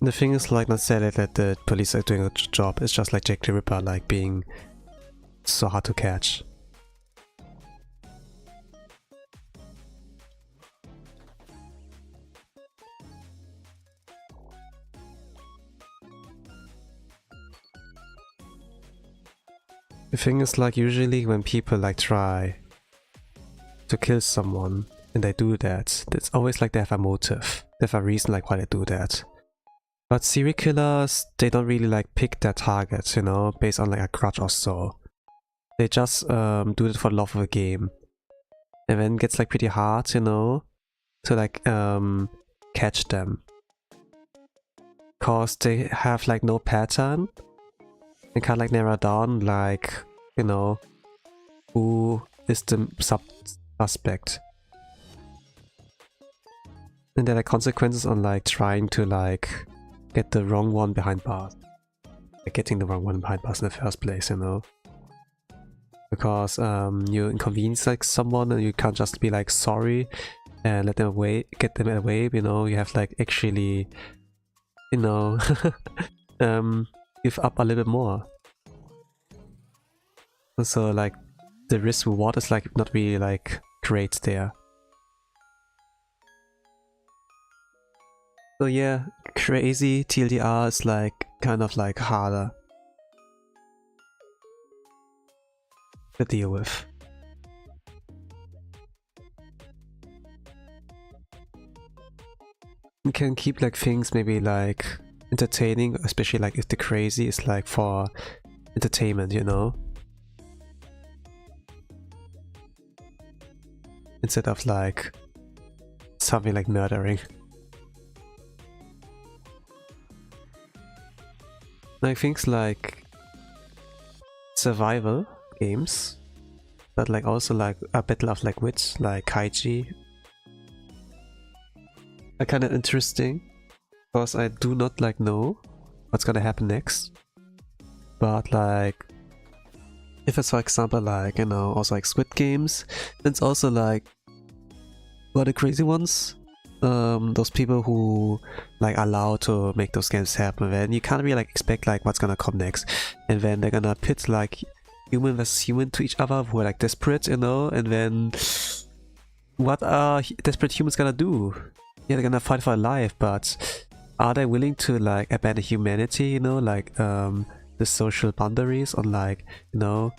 The thing is like not saying that the police are doing a job, it's just like Jack the Ripper like being so hard to catch. thing is like usually when people like try to kill someone and they do that, it's always like they have a motive. They have a reason like why they do that. But serial killers, they don't really like pick their targets, you know, based on like a grudge or so. They just do it for the love of the game. And then it gets like pretty hard, you know, to like catch them. Cause they have like no pattern. And can't like narrow down like, you know, who is the suspect. And there are like consequences on like trying to like get the wrong one behind bars. Like getting the wrong one behind bars in the first place, you know. Because you inconvenience like someone and you can't just be like sorry and let them away, get them away, you know. You have like actually, you know, give up a little bit more. So like the risk reward is like not really like great there. So yeah, crazy TLDR is like kind of like harder to deal with. You can keep like things maybe like entertaining, especially like if the crazy is like for entertainment, you know, instead of like something like murdering. Like things like survival games, but like also like a battle of like wits, like Kaiji, are kind of interesting, because I do not like know what's gonna happen next. But like, if it's for example like, you know, also like Squid Games, then it's also like, what are the crazy ones? Those people who like allow to make those games happen, then you can't really like expect like what's gonna come next, and then they're gonna pit like human versus human to each other who are like desperate, you know, and then what are desperate humans gonna do? Yeah, they're gonna fight for their life, but are they willing to like abandon humanity, you know, like the social boundaries on like, you know,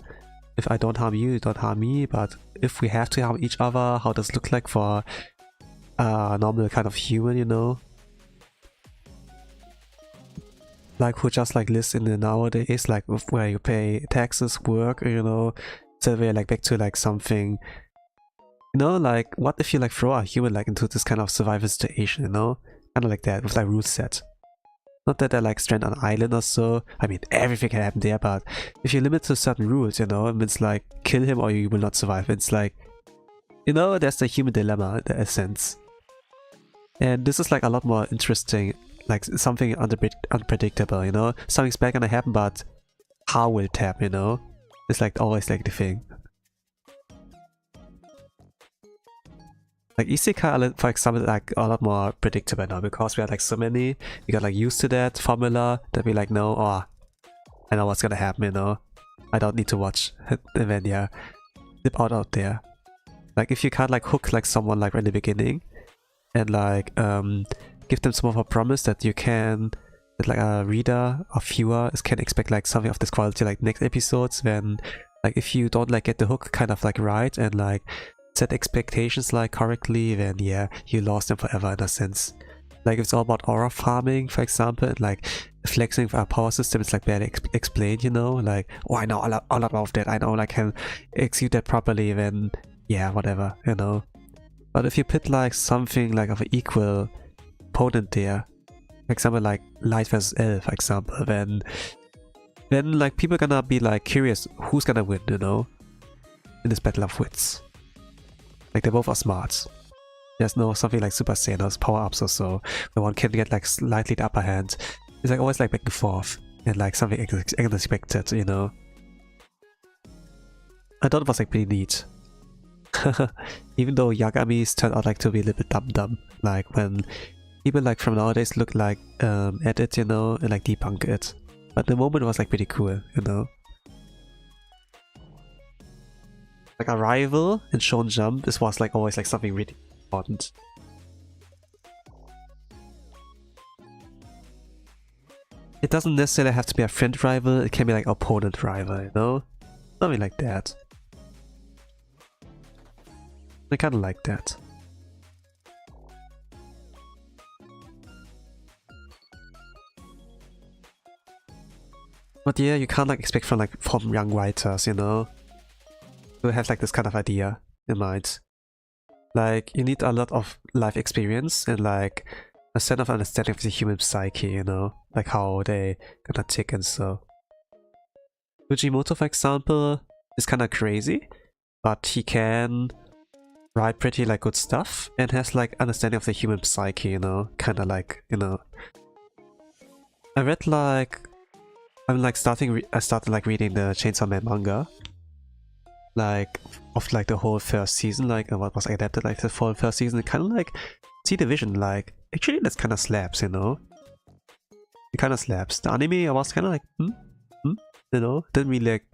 if I don't harm you, you don't harm me, but if we have to harm each other, how does it look like for a normal kind of human, you know? Like who just like lives in the nowadays, like where you pay taxes, work, you know, so we're like back to like something, you know, like what if you like throw a human like into this kind of survival situation, you know? Kind of like that, with like rules set. Not that they're like stranded on an island or so. I mean, everything can happen there, but if you limit to certain rules, you know, it means like kill him or you will not survive. It's like, you know, that's the human dilemma in the essence. And this is like a lot more interesting, like something unpredictable, you know? Something's bad gonna happen, but how will it happen, you know? It's like always like the thing. Like Isekai, for example, like a lot more predictable now, because we have like so many, we got like used to that formula that we like know, oh, I know what's gonna happen, you know? I don't need to watch, and then yeah, dip out there. Like if you can't like hook like someone like right in the beginning, and like give them some of a promise that you can, that like a reader or viewer can expect like something of this quality like next episodes, then like if you don't like get the hook kind of like right and like set expectations like correctly, then yeah, you lost them forever in a sense. Like if it's all about aura farming, for example, and like flexing for a power system, it's like barely explained, you know, like, oh, I know a lot of that, I know like can execute that properly, then yeah, whatever, you know. But if you put like something like of an equal opponent there, for example like Light versus L, for example, then like people are gonna be like curious who's gonna win, you know, in this battle of wits. Like they both are smart. There's no something like Super Saiyan or power-ups or so, where one can get like slightly the upper hand. It's like always like back and forth, and like something unexpected, you know. I thought it was like pretty neat. Even though Yagamis turned out like to be a little bit dumb, like when people like from nowadays look like at it, you know, and like debunk it. But the moment was like pretty cool, you know. Like a rival in Shonen Jump, this was like always like something really important. It doesn't necessarily have to be a friend rival, it can be like opponent rival, you know? Something like that. I kinda like that. But yeah, you can't like expect from young writers, you know, to have like this kind of idea in mind. Like, you need a lot of life experience and like a set of understanding of the human psyche, you know, like how they kinda tick and so. Fujimoto, for example, is kinda crazy, but he can write pretty like good stuff and has like understanding of the human psyche, you know, kinda like, you know. I read like I started like reading the Chainsaw Man manga, like of like the whole first season, like what was adapted like the whole first season. It kind of like see the vision, like actually that's kind of slaps, you know. It kind of slaps. The anime I was kind of like you know, didn't really like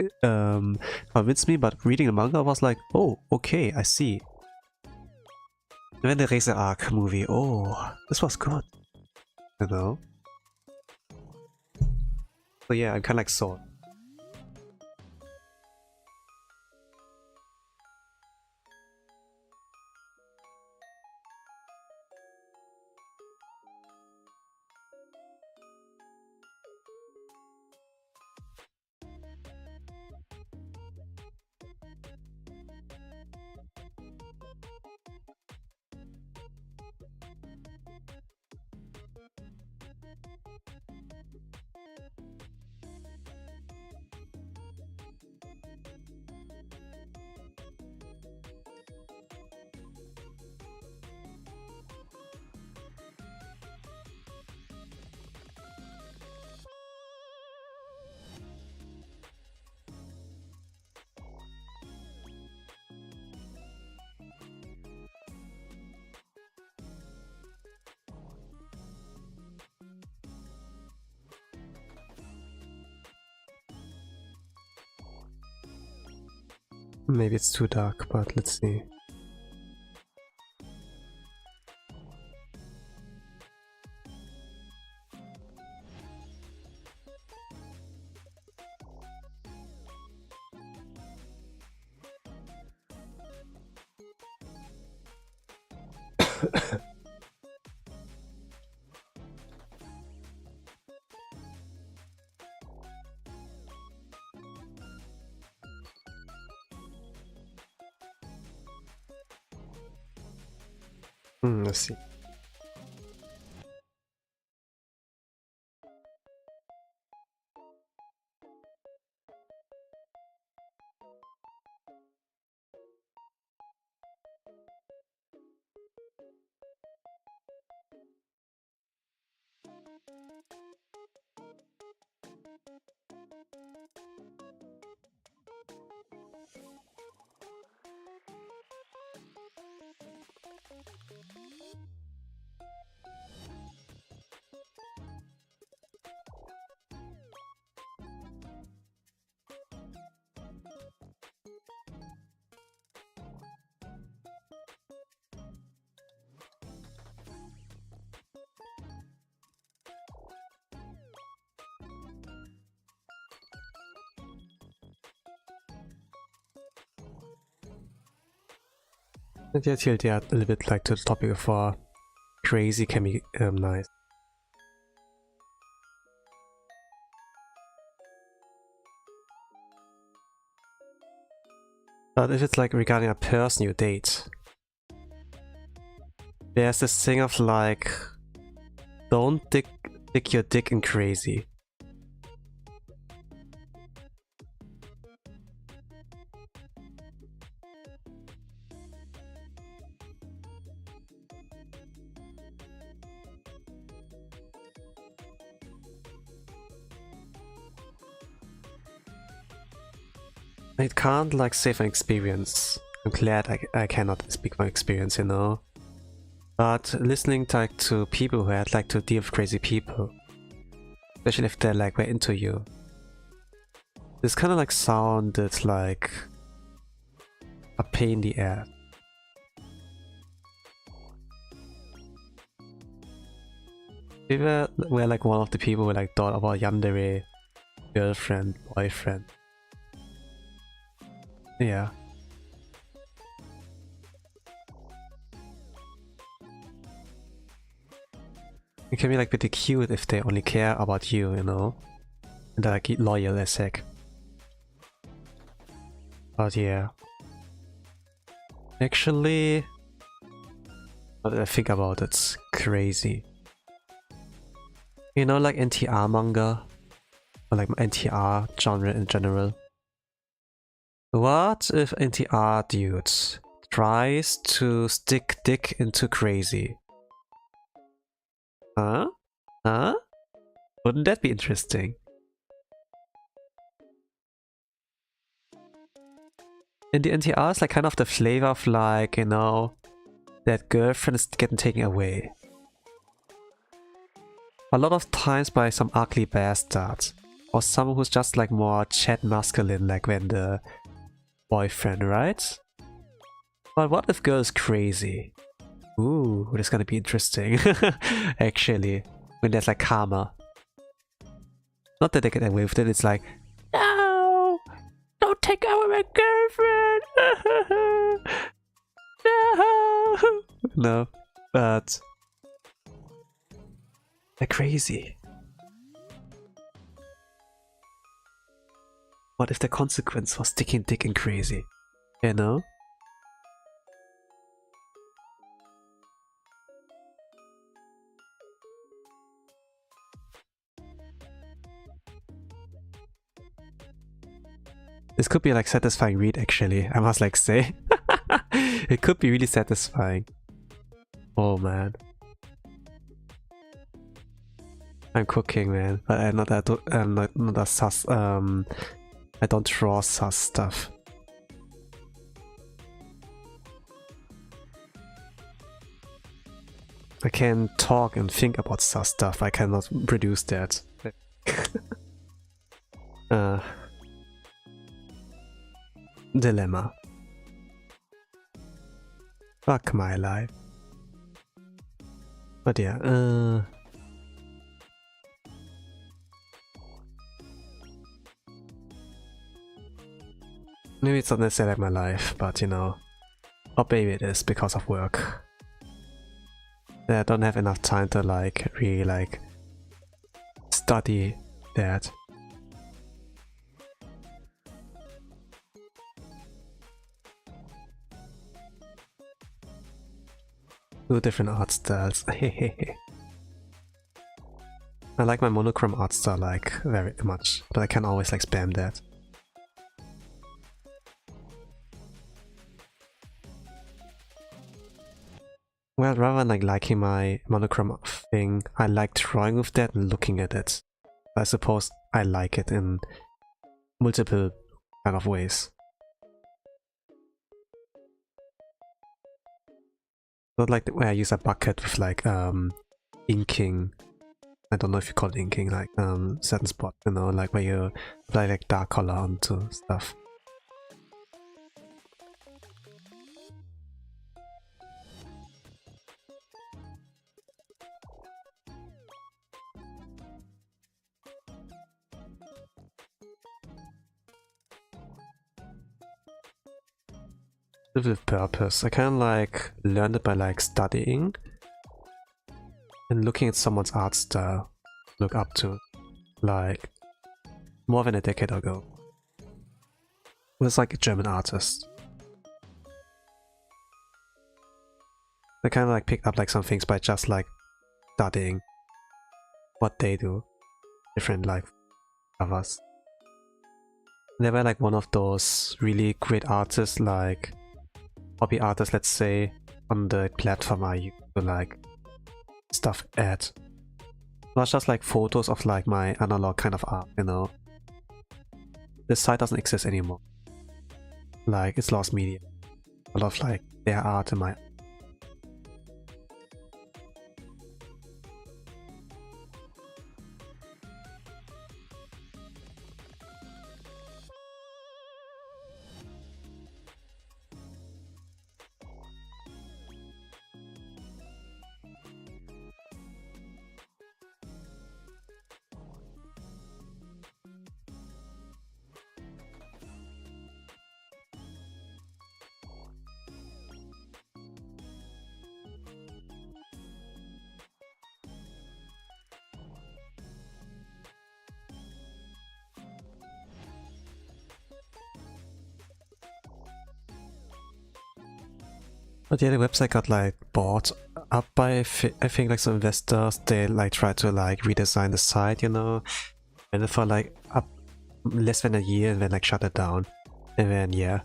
convince me, but reading the manga I was like, oh okay, I see. And then the Razor Arc movie, oh this was good, you know. So yeah, I'm kind of like sold. Maybe it's too dark, but let's see. Let's see. And yeah, till a little bit like to the topic of crazy can be nice. But if it's like regarding a person you date, there's this thing of like, don't dig your dick in crazy. I can't like say from experience. I'm glad I cannot speak from experience, you know. But listening to people who had like to deal with crazy people, especially if they're like way into you, this kind of like sounded like a pain in the ass. We were like one of the people who like thought about yandere, girlfriend, boyfriend. Yeah. It can be like pretty cute if they only care about you, you know? And they're like loyal as heck. But yeah. Actually, what did I think about it? It's crazy. You know, like NTR manga? Or like NTR genre in general. What if NTR dudes tries to stick dick into crazy? Huh? Huh? Wouldn't that be interesting? And the NTR is like kind of the flavor of like, you know, that girlfriend is getting taken away. A lot of times by some ugly bastard. Or someone who's just like more chat masculine like when the boyfriend, right? But what if girl is crazy? Ooh, that's gonna be interesting. Actually, when there's like karma. Not that they get away with it, it's like, no! Don't take away my girlfriend! No! No, but they're crazy. What if the consequence was sticking dick in crazy? You know? This could be like satisfying read actually, I must like say. It could be really satisfying. Oh man. I'm cooking, man, but I'm not a sus. I don't draw sus stuff. I can talk and think about sus stuff. I cannot produce that. Dilemma. Fuck my life. But yeah, maybe it's not necessarily like my life, but you know, or maybe it is because of work. I don't have enough time to like really like study that. Two different art styles. I like my monochrome art style like very much, but I can't always like spam that. Well, rather than like liking my monochrome thing, I like drawing with that and looking at it. I suppose I like it in multiple kind of ways. Not like where I use a bucket with like inking. I don't know if you call it inking, like certain spot, you know, like where you apply like dark color onto stuff. With purpose. I kind of like learned it by like studying and looking at someone's art style, look up to, like more than a decade ago. It was like a German artist. I kind of like picked up like some things by just like studying what they do, different like of us. They were like one of those really great artists, like hobby artists, let's say, on the platform I use to like stuff at. Not just like photos of like my analog kind of art, you know. This site doesn't exist anymore. Like it's lost media. A lot of like their art and my. But yeah, the website got like bought up by I think like some investors. They like tried to like redesign the site, you know, and for like less than a year, and then like shut it down. And then yeah,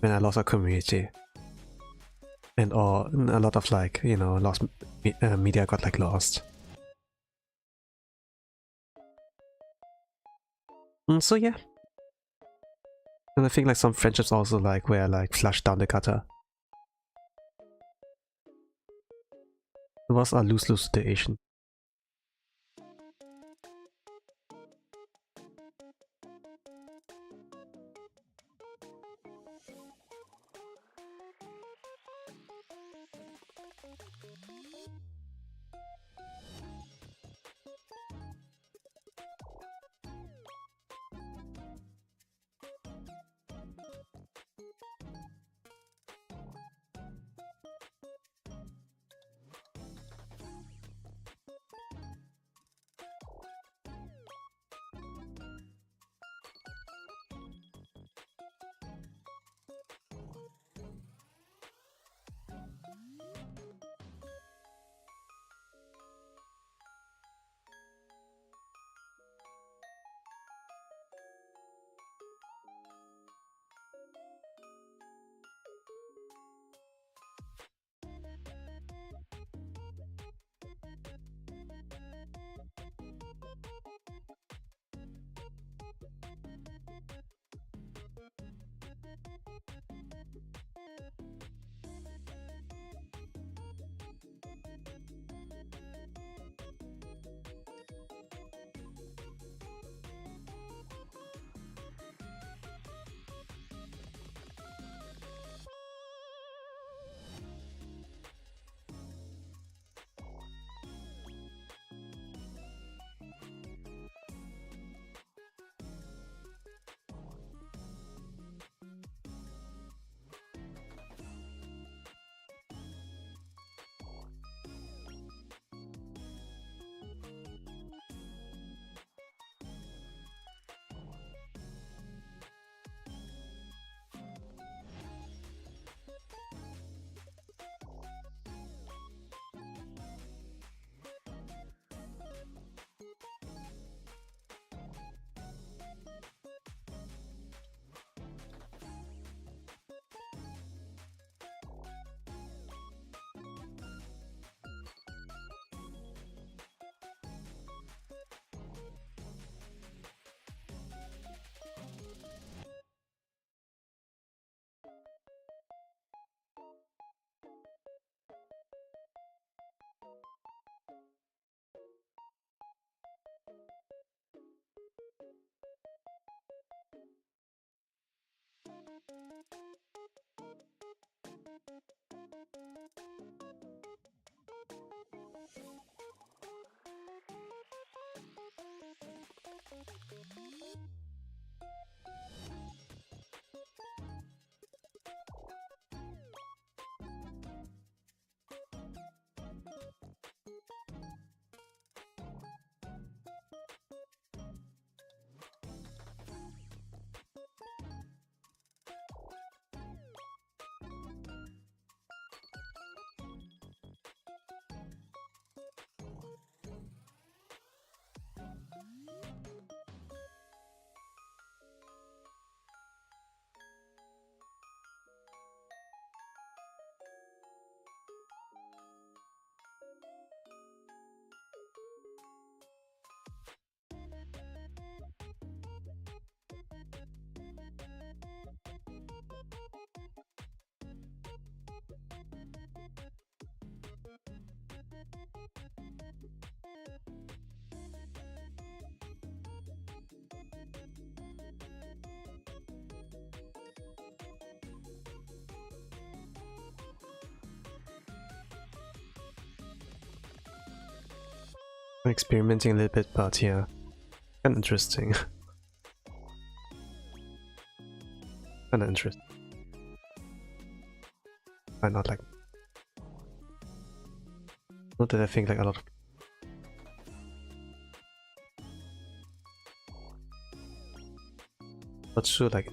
then I lost our community, and a lot of like, you know, lost media got like lost. So yeah, and I think like some friendships also like were like flushed down the gutter. It was a lose-lose situation. I'm experimenting a little bit, but yeah, kind of interesting. Kind of interesting. Why not like? Not that I think like a lot of. Not sure like.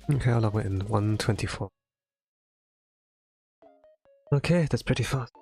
Okay, how long we're in? 124. Okay, that's pretty fast.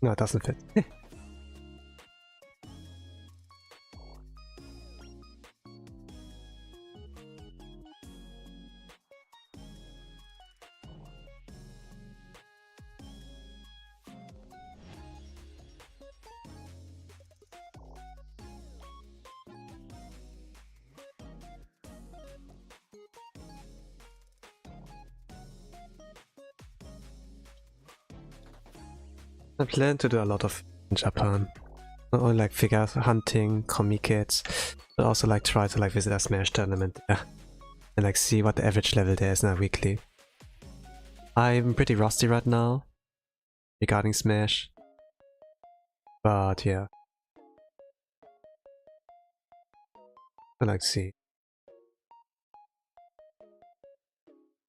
No, it doesn't fit. I plan to do a lot of in Japan. Not only like figure out hunting, communicates, but also like try to like visit a Smash tournament there. And like see what the average level there is now weekly. I'm pretty rusty right now regarding Smash. But yeah. I like to see.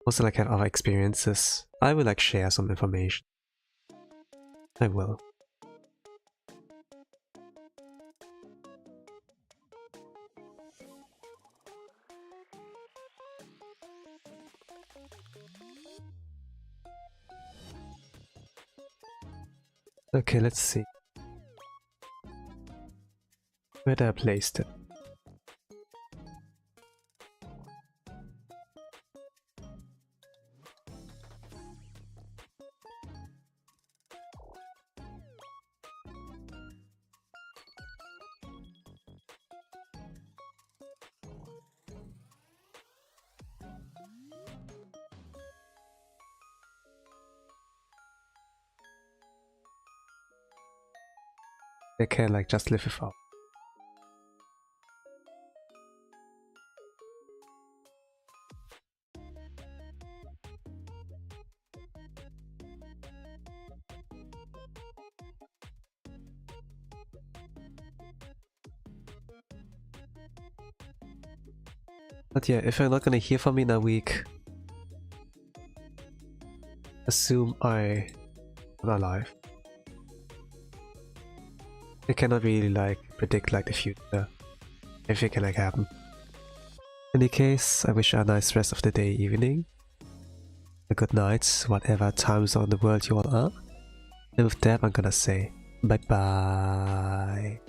Also like have other experiences. I will like share some information. I will. Okay, let's see. Where did I place it? I can like just live without. But yeah, if you're not gonna hear from me in a week, assume I'm alive. I cannot really like predict like the future. Everything can like happen. In any case, I wish you a nice rest of the day, evening, a good night, whatever time zone in the world you all are. And with that, I'm gonna say bye bye.